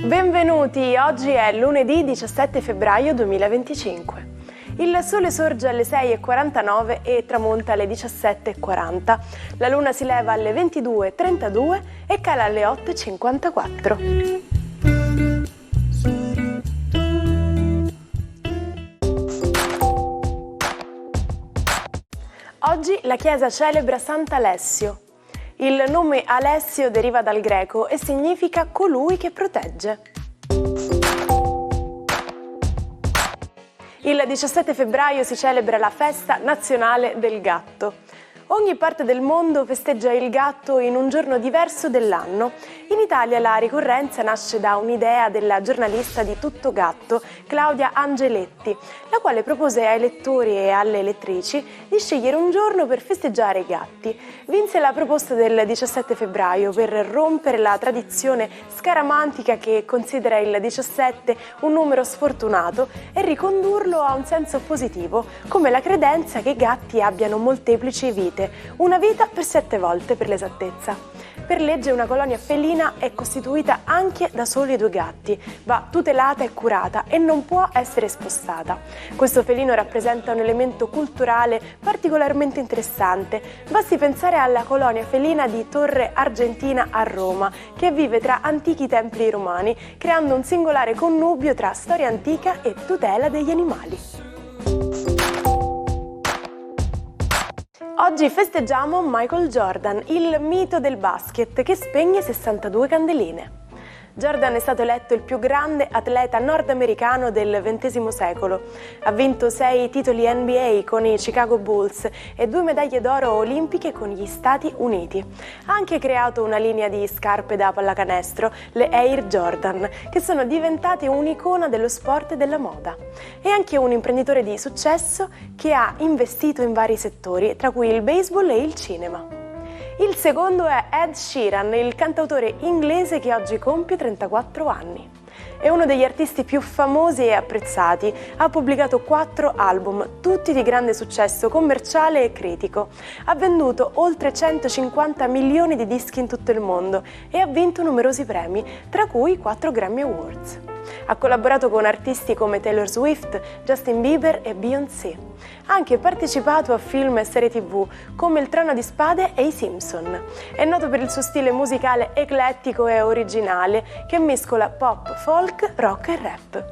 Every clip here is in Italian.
Benvenuti, oggi è lunedì 17 febbraio 2025. Il sole sorge alle 6:49 e tramonta alle 17:40. La luna si leva alle 22:32 e cala alle 8:54. Oggi la Chiesa celebra Sant'Alessio. Il nome Alessio deriva dal greco e significa colui che protegge. Il 17 febbraio si celebra la festa nazionale del gatto. Ogni parte del mondo festeggia il gatto in un giorno diverso dell'anno. In Italia la ricorrenza nasce da un'idea della giornalista di Tutto Gatto, Claudia Angeletti, la quale propose ai lettori e alle lettrici di scegliere un giorno per festeggiare i gatti. Vinse la proposta del 17 febbraio per rompere la tradizione scaramantica che considera il 17 un numero sfortunato e ricondurlo a un senso positivo, come la credenza che i gatti abbiano molteplici vite. Una vita per 7 volte per l'esattezza. Per legge una colonia felina è costituita anche da soli 2 gatti, va tutelata e curata e non può essere spostata. Questo felino rappresenta un elemento culturale particolarmente interessante. Basti pensare alla colonia felina di Torre Argentina a Roma, che vive tra antichi templi romani, creando un singolare connubio tra storia antica e tutela degli animali. Oggi festeggiamo Michael Jordan, il mito del basket che spegne 62 candeline. Jordan è stato eletto il più grande atleta nordamericano del XX secolo. Ha vinto 6 titoli NBA con i Chicago Bulls e 2 medaglie d'oro olimpiche con gli Stati Uniti. Ha anche creato una linea di scarpe da pallacanestro, le Air Jordan, che sono diventate un'icona dello sport e della moda. È anche un imprenditore di successo che ha investito in vari settori, tra cui il baseball e il cinema. Il secondo è Ed Sheeran, il cantautore inglese che oggi compie 34 anni. È uno degli artisti più famosi e apprezzati, ha pubblicato 4 album, tutti di grande successo commerciale e critico. Ha venduto oltre 150 milioni di dischi in tutto il mondo e ha vinto numerosi premi, tra cui 4 Grammy Awards. Ha collaborato con artisti come Taylor Swift, Justin Bieber e Beyoncé. Ha anche partecipato a film e serie TV come Il Trono di Spade e I Simpson. È noto per il suo stile musicale eclettico e originale che mescola pop, folk, rock e rap.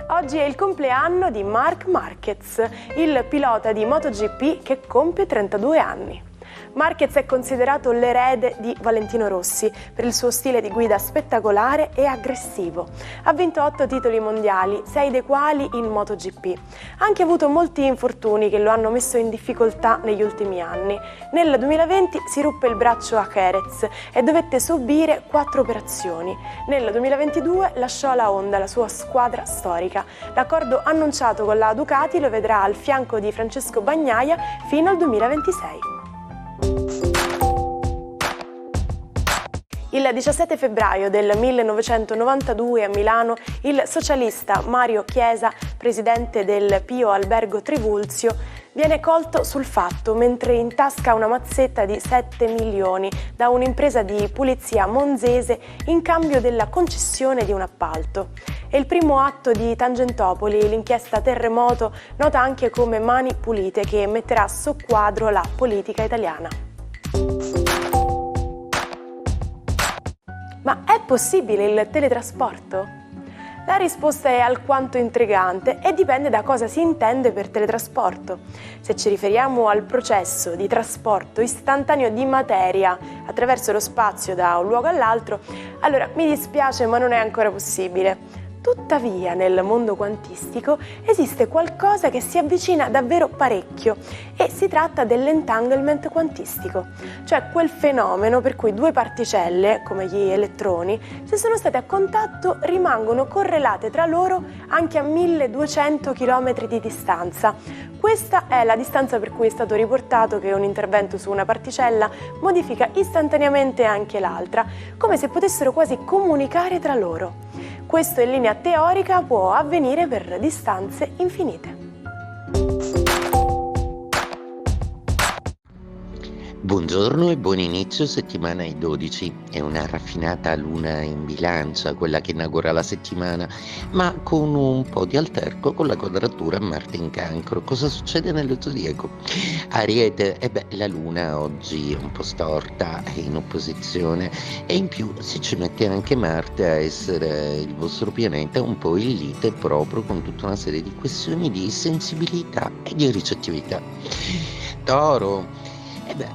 Oggi è il compleanno di Marc Márquez, il pilota di MotoGP che compie 32 anni. Márquez è considerato l'erede di Valentino Rossi per il suo stile di guida spettacolare e aggressivo. Ha vinto 8 titoli mondiali, 6 dei quali in MotoGP. Ha anche avuto molti infortuni che lo hanno messo in difficoltà negli ultimi anni. Nel 2020 si ruppe il braccio a Jerez e dovette subire 4 operazioni. Nel 2022 lasciò la Honda, la sua squadra storica. L'accordo annunciato con la Ducati lo vedrà al fianco di Francesco Bagnaia fino al 2026. Il 17 febbraio del 1992 a Milano il socialista Mario Chiesa, presidente del Pio Albergo Trivulzio, viene colto sul fatto mentre intasca una mazzetta di 7 milioni da un'impresa di pulizia monzese in cambio della concessione di un appalto. È il primo atto di Tangentopoli, l'inchiesta terremoto nota anche come Mani Pulite, che metterà a soqquadro la politica italiana. Ma è possibile il teletrasporto? La risposta è alquanto intrigante e dipende da cosa si intende per teletrasporto. Se ci riferiamo al processo di trasporto istantaneo di materia attraverso lo spazio da un luogo all'altro, allora mi dispiace ma non è ancora possibile. Tuttavia, nel mondo quantistico esiste qualcosa che si avvicina davvero parecchio e si tratta dell'entanglement quantistico, cioè quel fenomeno per cui 2 particelle, come gli elettroni, se sono state a contatto rimangono correlate tra loro anche a 1200 km di distanza. Questa è la distanza per cui è stato riportato che un intervento su una particella modifica istantaneamente anche l'altra, come se potessero quasi comunicare tra loro. Questo in linea teorica può avvenire per distanze infinite. Buongiorno e buon inizio settimana ai 12. È una raffinata luna in bilancia quella che inaugura la settimana, ma con un po' di alterco con la quadratura Marte in Cancro. Cosa succede nello zodiaco? Ariete, la luna oggi è un po' storta, è in opposizione e in più si ci mette anche Marte a essere il vostro pianeta un po' in lite proprio con tutta una serie di questioni di sensibilità e di ricettività. Toro.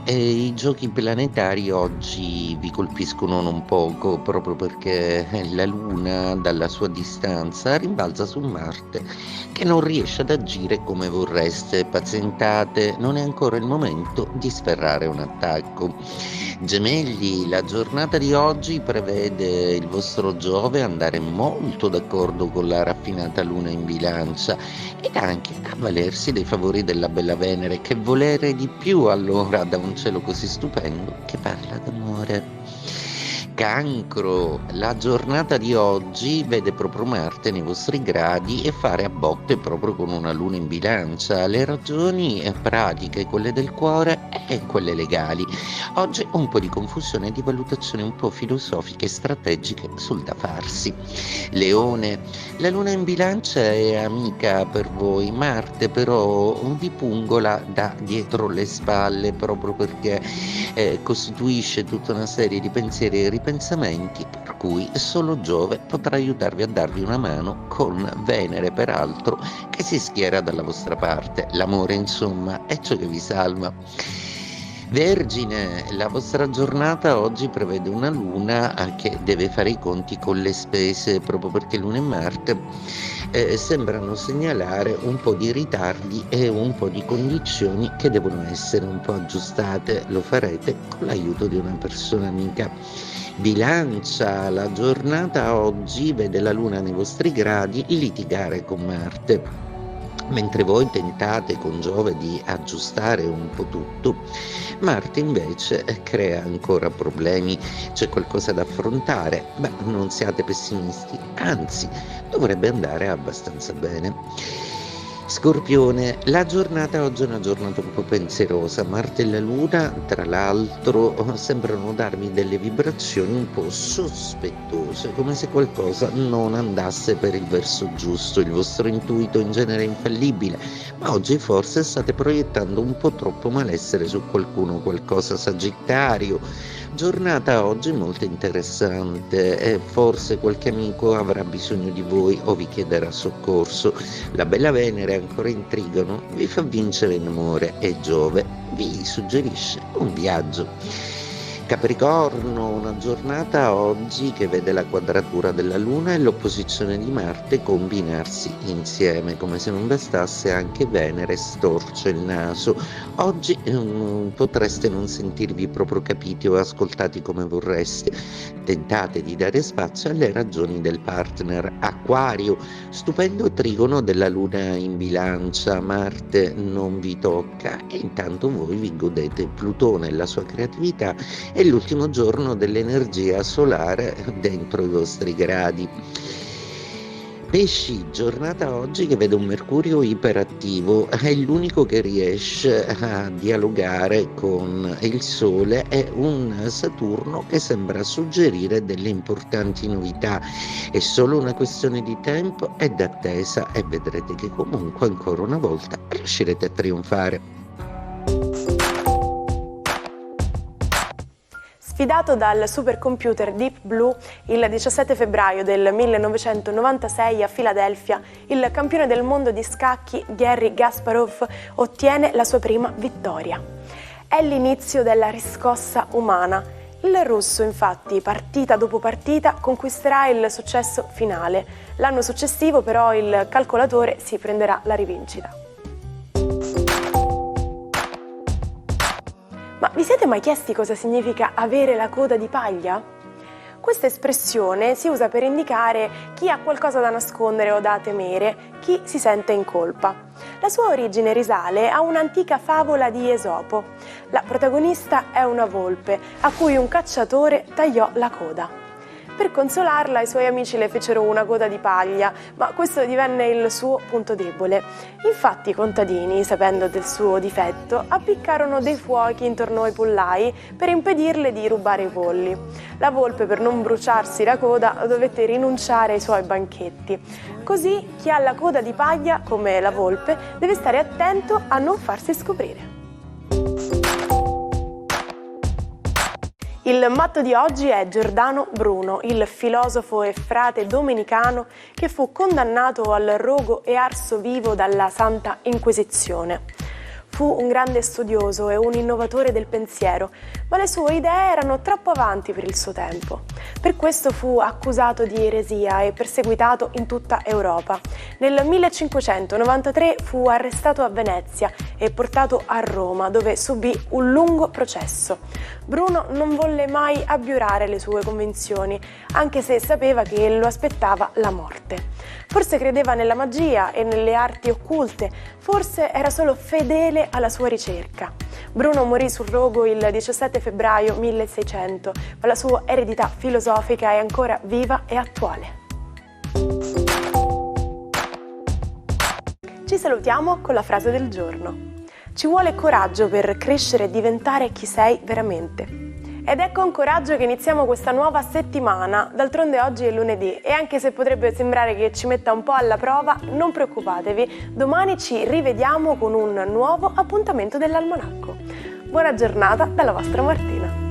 I giochi planetari oggi vi colpiscono non poco, proprio perché la Luna dalla sua distanza rimbalza su Marte che non riesce ad agire come vorreste. Pazientate, non è ancora il momento di sferrare un attacco. Gemelli, la giornata di oggi prevede il vostro Giove andare molto d'accordo con la raffinata Luna in bilancia ed anche avvalersi dei favori della bella Venere, che volere di più allora da un cielo così stupendo che parla d'amore. Cancro, la giornata di oggi vede proprio Marte nei vostri gradi e fare a botte proprio con una luna in bilancia. Le ragioni pratiche, quelle del cuore e quelle legali. Oggi un po' di confusione e di valutazioni un po' filosofiche e strategiche sul da farsi. Leone, la luna in bilancia è amica per voi, Marte però vi pungola da dietro le spalle proprio perché costituisce tutta una serie di pensieri e ripensamenti per cui solo Giove potrà aiutarvi a darvi una mano, con Venere peraltro che si schiera dalla vostra parte. L'amore insomma è ciò che vi salva. Vergine, la vostra giornata oggi prevede una luna che deve fare i conti con le spese proprio perché Luna e Marte sembrano segnalare un po' di ritardi e un po' di condizioni che devono essere un po' aggiustate. Lo farete con l'aiuto di una persona amica. Bilancia, la giornata oggi vede la luna nei vostri gradi litigare con Marte. Mentre voi tentate con Giove di aggiustare un po' tutto, Marte invece crea ancora problemi, c'è qualcosa da affrontare. Non siate pessimisti, anzi, dovrebbe andare abbastanza bene. Scorpione, la giornata oggi è una giornata un po' pensierosa. Marte e la Luna, tra l'altro, sembrano darvi delle vibrazioni un po' sospettose, come se qualcosa non andasse per il verso giusto. Il vostro intuito in genere è infallibile, ma oggi forse state proiettando un po' troppo malessere su qualcuno o qualcosa. Sagittario, giornata oggi molto interessante e forse qualche amico avrà bisogno di voi o vi chiederà soccorso. La bella Venere ancora intrigano vi fa vincere in amore e Giove vi suggerisce un viaggio. Capricorno, una giornata oggi che vede la quadratura della Luna e l'opposizione di Marte combinarsi insieme. Come se non bastasse, anche Venere storce il naso. Oggi potreste non sentirvi proprio capiti o ascoltati come vorreste. Tentate di dare spazio alle ragioni del partner. Acquario, stupendo trigono della Luna in bilancia. Marte non vi tocca e intanto voi vi godete Plutone e la sua creatività è l'ultimo giorno dell'energia solare dentro i vostri gradi. Pesci, giornata oggi che vede un Mercurio iperattivo, è l'unico che riesce a dialogare con il Sole e un Saturno che sembra suggerire delle importanti novità. È solo una questione di tempo e d'attesa e vedrete che comunque ancora una volta riuscirete a trionfare. Sfidato dal supercomputer Deep Blue il 17 febbraio del 1996 a Filadelfia, il campione del mondo di scacchi Garry Kasparov ottiene la sua prima vittoria. È l'inizio della riscossa umana. Il russo, infatti, partita dopo partita, conquisterà il successo finale. L'anno successivo, però, il calcolatore si prenderà la rivincita. Ma vi siete mai chiesti cosa significa avere la coda di paglia? Questa espressione si usa per indicare chi ha qualcosa da nascondere o da temere, chi si sente in colpa. La sua origine risale a un'antica favola di Esopo. La protagonista è una volpe a cui un cacciatore tagliò la coda. Per consolarla, i suoi amici le fecero una coda di paglia, ma questo divenne il suo punto debole. Infatti i contadini, sapendo del suo difetto, appiccarono dei fuochi intorno ai pollai per impedirle di rubare i polli. La volpe, per non bruciarsi la coda, dovette rinunciare ai suoi banchetti. Così chi ha la coda di paglia, come la volpe, deve stare attento a non farsi scoprire. Il matto di oggi è Giordano Bruno, il filosofo e frate domenicano che fu condannato al rogo e arso vivo dalla Santa Inquisizione. Fu un grande studioso e un innovatore del pensiero, ma le sue idee erano troppo avanti per il suo tempo. Per questo fu accusato di eresia e perseguitato in tutta Europa. Nel 1593 fu arrestato a Venezia e portato a Roma, dove subì un lungo processo. Bruno non volle mai abiurare le sue convinzioni, anche se sapeva che lo aspettava la morte. Forse credeva nella magia e nelle arti occulte, forse era solo fedele alla sua ricerca. Bruno morì sul rogo il 17 febbraio 1600, ma la sua eredità filosofica è ancora viva e attuale. Ci salutiamo con la frase del giorno. Ci vuole coraggio per crescere e diventare chi sei veramente. Ed è con coraggio che iniziamo questa nuova settimana, d'altronde oggi è lunedì e anche se potrebbe sembrare che ci metta un po' alla prova, non preoccupatevi, domani ci rivediamo con un nuovo appuntamento dell'Almanacco. Buona giornata dalla vostra Martina.